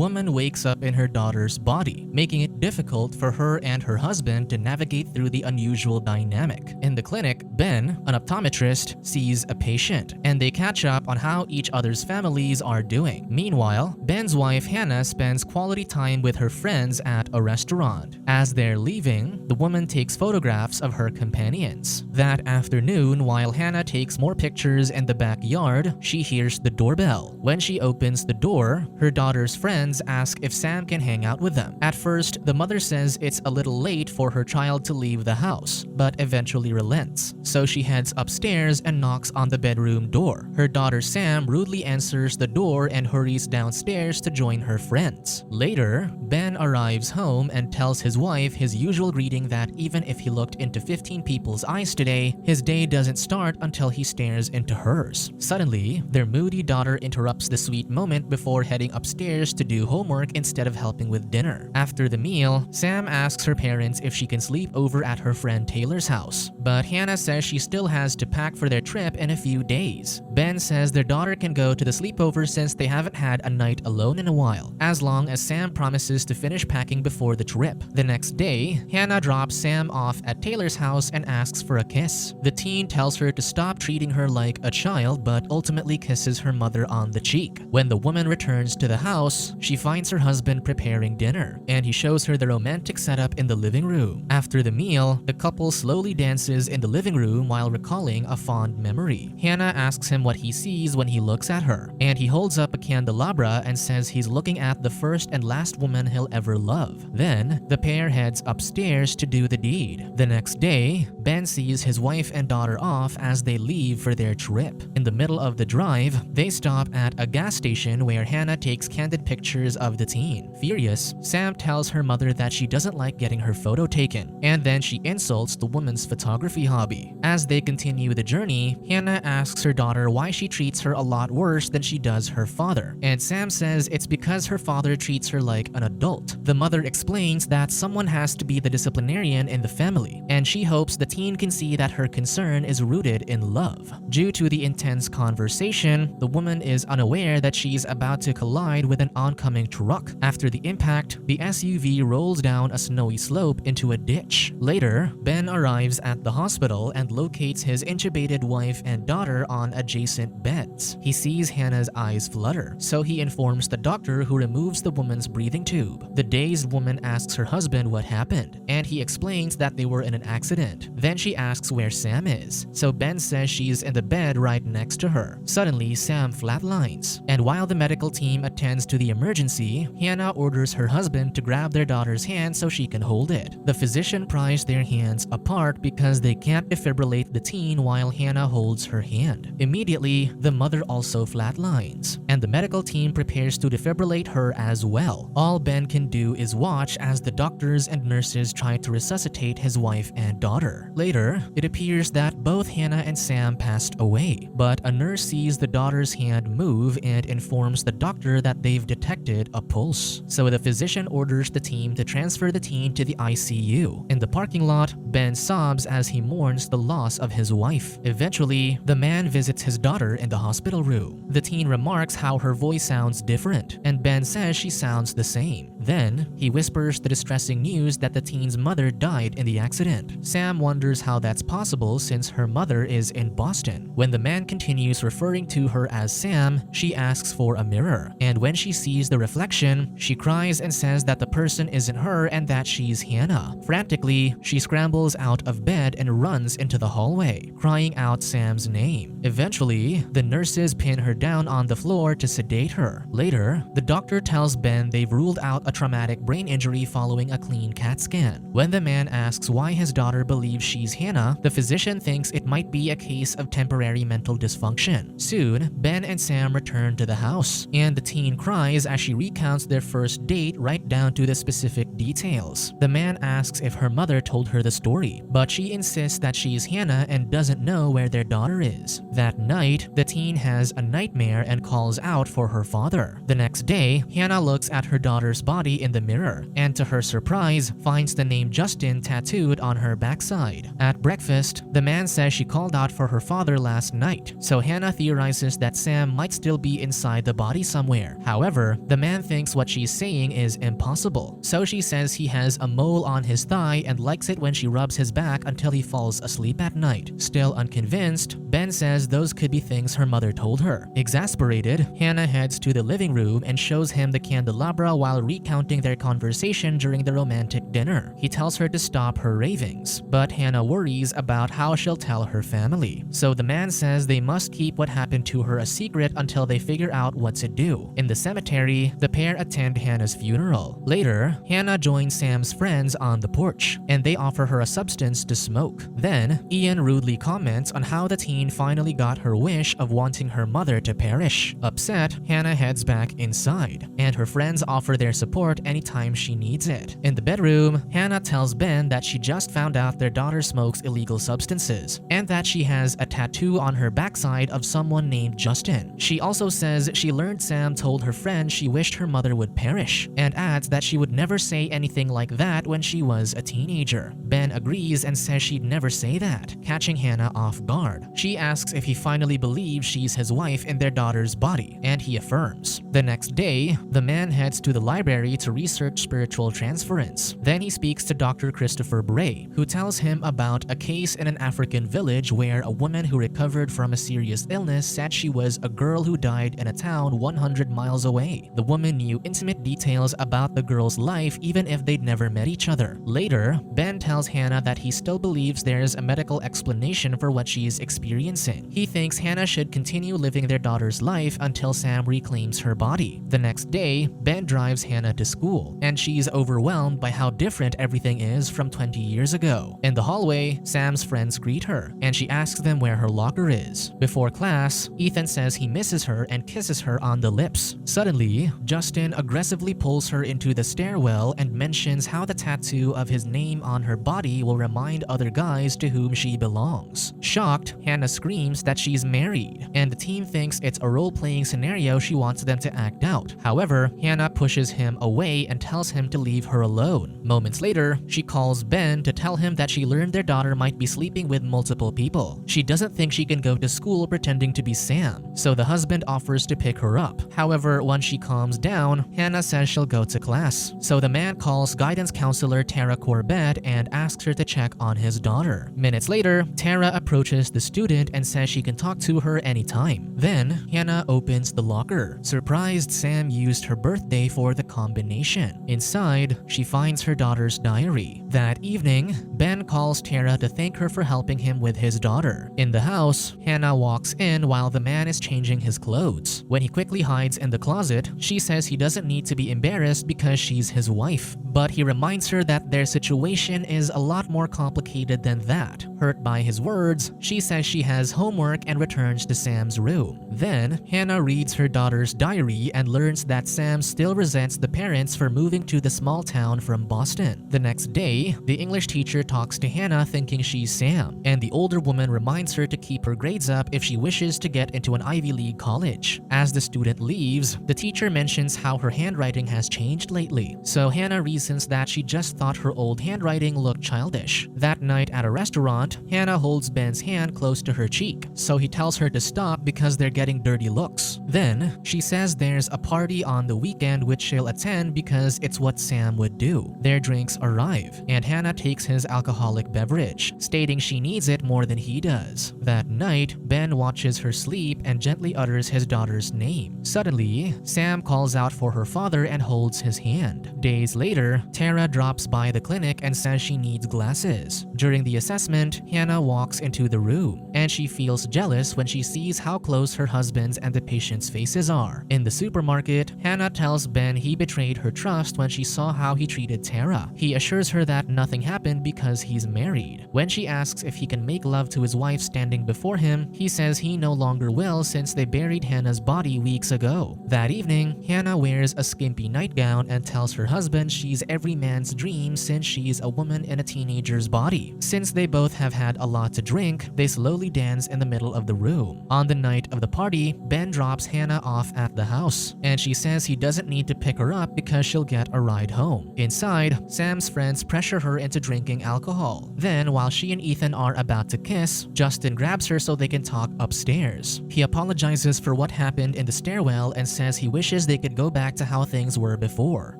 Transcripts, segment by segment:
woman wakes up in her daughter's body, making it difficult for her and her husband to navigate through the unusual dynamic. In the clinic, Ben, an optometrist, sees a patient, and they catch up on how each other's families are doing. Meanwhile, Ben's wife Hannah spends quality time with her friends at a restaurant. As they're leaving, the woman takes photographs of her companions. That afternoon, while Hannah takes more pictures in the backyard, she hears the doorbell. When she opens the door, her daughter's friends ask if Sam can hang out with them. At first, the mother says it's a little late for her child to leave the house, but eventually relents. So she heads upstairs and knocks on the bedroom door. Her daughter Sam rudely answers the door and hurries downstairs to join her friends. Later, Ben arrives home and tells his wife his usual greeting that even if he looked into 15 people's eyes today, his day doesn't start until he stares into hers. Suddenly, their moody daughter interrupts the sweet moment before heading upstairs to do homework instead of helping with dinner. After the meal, Sam asks her parents if she can sleep over at her friend Taylor's house, but Hannah says she still has to pack for their trip in a few days. Ben says their daughter can go to the sleepover since they haven't had a night alone in a while, as long as Sam promises to finish packing before the trip. The next day, Hannah drops Sam off at Taylor's house and asks for a kiss. The teen tells her to stop treating her like a child, but ultimately kisses her mother on the cheek. When the woman returns to the house, she finds her husband preparing dinner, and he shows her the romantic setup in the living room. After the meal, the couple slowly dances in the living room while recalling a fond memory. Hannah asks him what he sees when he looks at her, and he holds up a candelabra and says he's looking at the first and last woman he'll ever love. Then, the pair heads upstairs to do the deed. The next day, Ben sees his wife and daughter off as they leave for their trip. In the middle of the drive, they stop at a gas station where Hannah takes candid pictures of the teen. Furious, Sam tells her mother that she doesn't like getting her photo taken, and then she insults the woman's photography hobby. As they continue the journey, Hannah asks her daughter why she treats her a lot worse than she does her father, and Sam says it's because her father treats her like an adult. The mother explains that someone has to be the disciplinarian in the family, and she hopes the teen can see that her concern is rooted in love. Due to the intense conversation, the woman is unaware that she's about to collide with an oncoming truck. After the impact, the SUV rolls down a snowy slope into a ditch. Later, Ben arrives at the hospital and locates his intubated wife and daughter on adjacent beds. He sees Hannah's eyes flutter, so he informs the doctor, who removes the woman's breathing tube. The dazed woman asks her husband what happened, and he explains that they were in an accident. Then she asks where Sam is, so Ben says she's in the bed right next to her. Suddenly, Sam flatlines, and while the medical team attends to the emergency, Hannah orders her husband to grab their daughter's hand so she can hold it. The physician pries their hands apart because they can't defibrillate the teen while Hannah holds her hand. Immediately, the mother also flatlines, and the medical team prepares to defibrillate her as well. All Ben can do is watch as the doctors and nurses try to resuscitate his wife and daughter. Later, it appears that both Hannah and Sam passed away, but a nurse sees the daughter's hand move and informs the doctor that they've detected a pulse. So the physician orders the team to transfer the teen to the ICU. In the parking lot, Ben sobs as he mourns the loss of his wife. Eventually, the man visits his daughter in the hospital room. The teen remarks how her voice sounds different, and Ben says she sounds the same. Then, he whispers the distressing news that the teen's mother died in the accident. Sam wonders how that's possible since her mother is in Boston. When the man continues referring to her as Sam, she asks for a mirror, and when she sees the reflection, she cries and says that the person isn't her and that she's Hannah. Frantically, she scrambles out of bed and runs into the hallway, crying out Sam's name. Eventually, the nurses pin her down on the floor to sedate her. Later, the doctor tells Ben they've ruled out a traumatic brain injury following a clean CAT scan. When the man asks why his daughter believes she's Hannah, the physician thinks it might be a case of temporary mental dysfunction. Soon, Ben and Sam return to the house, and the teen cries as she recounts their first date right down to the specific details. The man asks if her mother told her the story, but she insists that she's Hannah and doesn't know where their daughter is. That night, the teen has a nightmare and calls out for her father. The next day, Hannah looks at her daughter's body in the mirror, and to her surprise, finds the name Justin tattooed on her backside. At breakfast, the man says she called out for her father last night, so Hannah theorizes that Sam might still be inside the body somewhere. However, The man thinks what she's saying is impossible, so she says he has a mole on his thigh and likes it when she rubs his back until he falls asleep at night. Still unconvinced, Ben says those could be things her mother told her. Exasperated, Hannah heads to the living room and shows him the candelabra while recounting their conversation during the romantic dinner. He tells her to stop her ravings, but Hannah worries about how she'll tell her family. So the man says they must keep what happened to her a secret until they figure out what to do. In the cemetery, the pair attend Hannah's funeral. Later, Hannah joins Sam's friends on the porch, and they offer her a substance to smoke. Then, Ian rudely comments on how the teen finally got her wish of wanting her mother to perish. Upset, Hannah heads back inside, and her friends offer their support anytime she needs it. In the bedroom, Hannah tells Ben that she just found out their daughter smokes illegal substances, and that she has a tattoo on her backside of someone named Justin. She also says she learned Sam told her friend she wished her mother would perish, and adds that she would never say anything like that when she was a teenager. Ben agrees and says she'd never say that, catching Hannah off guard. She asks if he finally believes she's his wife in their daughter's body, and he affirms. The next day, the man heads to the library to research spiritual transference. Then he speaks to Dr. Christopher Bray, who tells him about a case in an African village where a woman who recovered from a serious illness said she was a girl who died in a town 100 miles away. The woman knew intimate details about the girl's life even if they'd never met each other. Later, Ben tells Hannah that he still believes there's a medical explanation for what she's experiencing. He thinks Hannah should continue living their daughter's life until Sam reclaims her body. The next day, Ben drives Hannah to school, and she's overwhelmed by how different everything is from 20 years ago. In the hallway, Sam's friends greet her, and she asks them where her locker is. Before class, Ethan says he misses her and kisses her on the lips. Suddenly, Justin aggressively pulls her into the stairwell and mentions how the tattoo of his name on her body will remind other guys to whom she belongs. Shocked, Hannah screams that she's married, and the team thinks it's a role-playing scenario she wants them to act out. However, Hannah pushes him away and tells him to leave her alone. Moments later, she calls Ben to tell him that she learned their daughter might be sleeping with multiple people. She doesn't think she can go to school pretending to be Sam, so the husband offers to pick her up. However, once she calms down, Hannah says she'll go to class. So the man calls guidance counselor Tara Corbett and asks her to check on his daughter. Minutes later, Tara approaches the student and says she can talk to her anytime. Then, Hannah opens the locker. Surprised, Sam used her birthday for the combination. Inside, she finds her daughter's diary. That evening, Ben calls Tara to thank her for helping him with his daughter. In the house, Hannah walks in while the man is changing his clothes. When he quickly hides in the closet, she says he doesn't need to be embarrassed because she's his wife. But he reminds her that their situation is a lot more complicated than that. Hurt by his words, she says she has homework and returns to Sam's room. Then, Hannah reads her daughter's diary and learns that Sam still resents the parents for moving to the small town from Boston. The next day, the English teacher talks to Hannah thinking she's Sam, and the older woman reminds her to keep her grades up if she wishes to get into an Ivy League college. As the student leaves, the teacher mentions how her handwriting has changed lately, so Hannah reasons that she just thought her old handwriting looked childish. That night at a restaurant, Hannah holds Ben's hand close to her cheek, so he tells her to stop because they're getting dirty looks. Then, she says there's a party on the weekend which she'll attend because it's what Sam would do. Their drinks arrive, and Hannah takes his alcoholic beverage, stating she needs it more than he does. That night, Ben watches her sleep and gently utters his daughter's name. Suddenly, Sam calls out for her father and holds his hand. Days later, Tara drops by the clinic and says she needs glasses. During the assessment, Hannah walks into the room, and she feels jealous when she sees how close her husband's and the patient's faces are. In the supermarket, Hannah tells Ben he betrayed her trust when she saw how he treated Tara. He assures her that nothing happened because he's married. When she asks if he can make love to his wife standing before him, he says he no longer will since they buried Hannah's body weeks ago. That evening, Hannah wears a skimpy nightgown and tells her husband she's every man's dream since she's a woman in a teenager's body. Since they both have had a lot to drink, they slowly dance in the middle of the room. On the night of the party, Ben drops Hannah off at the house, and she says he doesn't need to pick her up because she'll get a ride home. Inside, Sam's friends pressure her into drinking alcohol. Then, while she and Ethan are about to kiss, Justin grabs her so they can talk upstairs. He apologizes for what happened in the stairwell and says he wishes they could go back to how things were before.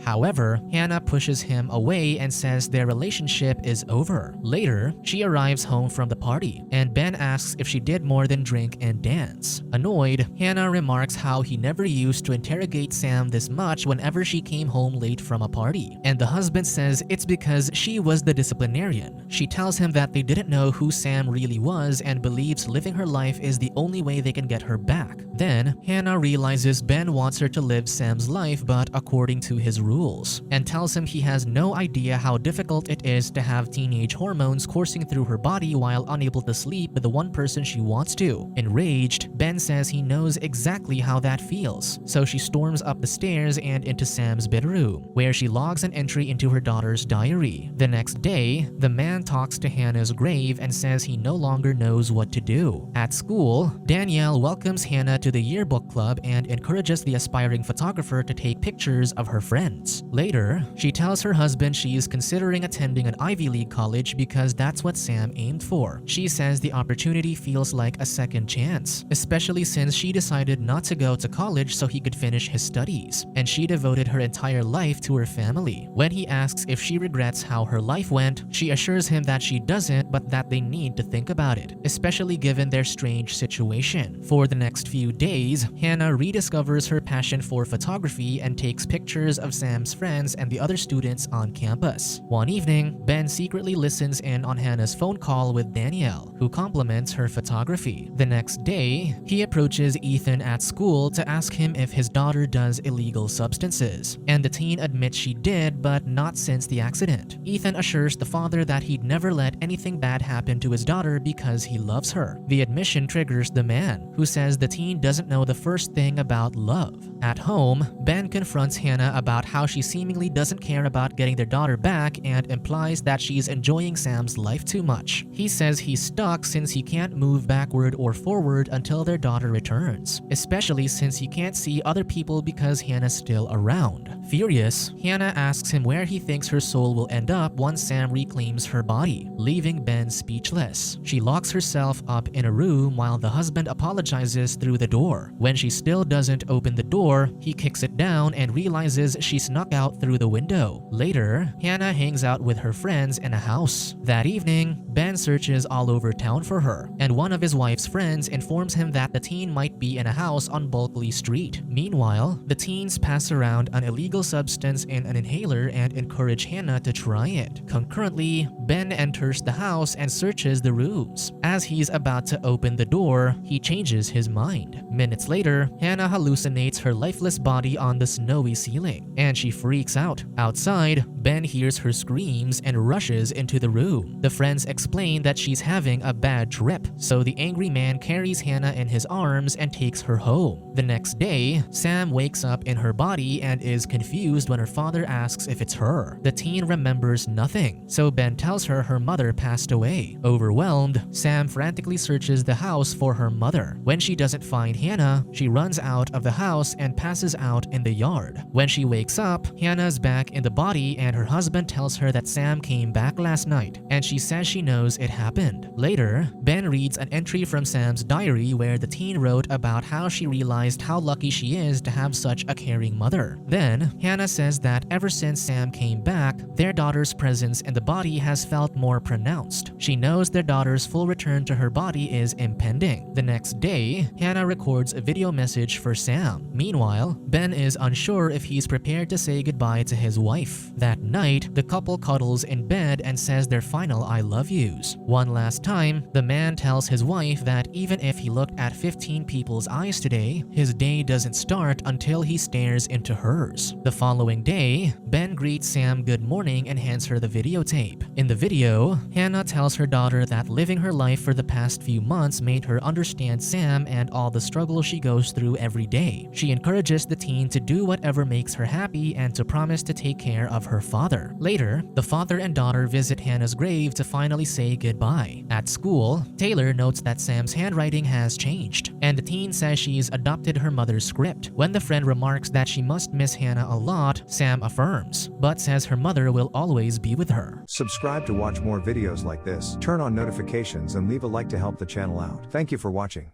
However, Hannah pushes him away and says their relationship is over. Later, she arrives home from the party, and Ben asks if she did more than drink and dance. Annoyed, Hannah remarks how he never used to interrogate Sam this much whenever she came home late from a party, and the husband says it's because she was the disciplinarian. She tells him that they didn't know who Sam really was and believes living her life is the only way they can get her back. Then, Hannah realizes Ben wants her to live Sam's life but according to his rules, and tells him he has no idea how difficult it is to have teenage hormones coursing through her body while unable to sleep with the one person she wants to. Enraged, Ben says he knows exactly how that feels, so she storms up the stairs and into Sam's bedroom, where she logs an entry into her daughter's diary. The next day, the man talks to Hannah's grave and says he no longer knows what to do. At school, Danielle welcomes Hannah to the yearbook club and encourages the aspiring photographer to take pictures of her friends. Later, she tells her husband she is considering attending an Ivy League college because that's what Sam aimed for. She says the opportunity feels like a second chance, especially since she decided not to go to college so he could finish his studies, and she devoted her entire life to her family. When he asks if she regrets how her life went, she assures him that she doesn't, but that they need to think about it, especially given their strange situation. For the next few days, Hannah rediscovers her passion for photography and takes pictures of Sam's friends and the other students on campus. One evening, Ben secretly listens in on Hannah's phone call with Danielle, who compliments her photography. The next day, he approaches Ethan at school to ask him if his daughter does illegal substances, and the teen admits she did, but not since the accident. Ethan assures the father that he'd never let anything bad happen to his daughter because he loves her. The admission triggers the man, who says the teen doesn't know the first thing about love. At home, Ben confronts Hannah about how she seemingly doesn't care about getting their daughter back and implies that she's enjoying Sam's life too much. He says he's stuck since he can't move backward or forward until their daughter returns, especially since he can't see other people because Hannah's still around. Furious, Hannah asks him where he thinks her soul will end up once Sam reclaims her body, leaving Ben speechless. She locks herself up in a room while the husband apologizes through the door. When she still doesn't open the door, he kicks it down and realizes she snuck out through the window. Later, Hannah hangs out with her friends in a house. That evening, Ben searches all over town for her, and one of his wife's friends informs him that the teen might be in a house on Bulkley Street. Meanwhile, the teens pass around an illegal substance in an inhaler and encourage Hannah to try it. Concurrently, Ben enters the house and searches the rooms. As he's about to open the door, he changes his mind. Minutes later, Hannah hallucinates her lifeless body on the snowy ceiling, and she freaks out. Outside, Ben hears her screams and rushes into the room. The friends explain that she's having a bad trip, so the angry man carries Hannah in his arms and takes her home. The next day, Sam wakes up in her body and is confused when her father asks if it's her. The teen remembers nothing, so Ben tells her her mother passed away. Overwhelmed, Sam frantically searches the house for her mother. When she doesn't find Hannah, she runs out of the house and passes out in the yard. When she wakes up, Hannah's back in the body and her husband tells her that Sam came back last night, and she says she knows it happened. Later, Ben reads an entry from Sam's diary where the teen wrote about how she realized how lucky she is to have such a caring mother. Then, Hannah says that ever since Sam came back, their daughter's presence in the body has felt more pronounced. She knows their daughter's full return to her body is impending. The next day, Hannah records a video message for Sam. Meanwhile, Ben is unsure if he's prepared to say goodbye to his wife. That night, the couple cuddles in bed and says their final I love yous. One last time, the man tells his wife that even if he looked at 15 people's eyes today, his day doesn't start until he stares into hers. The The following day, Ben greets Sam good morning and hands her the videotape. In the video, Hannah tells her daughter that living her life for the past few months made her understand Sam and all the struggle she goes through every day. She encourages the teen to do whatever makes her happy and to promise to take care of her father. Later, the father and daughter visit Hannah's grave to finally say goodbye. At school, Taylor notes that Sam's handwriting has changed, and the teen says she's adopted her mother's script. When the friend remarks that she must miss Hannah a lot, Sam affirms, but says her mother will always be with her. Subscribe to watch more videos like this, turn on notifications and leave a like to help the channel out. Thank you for watching.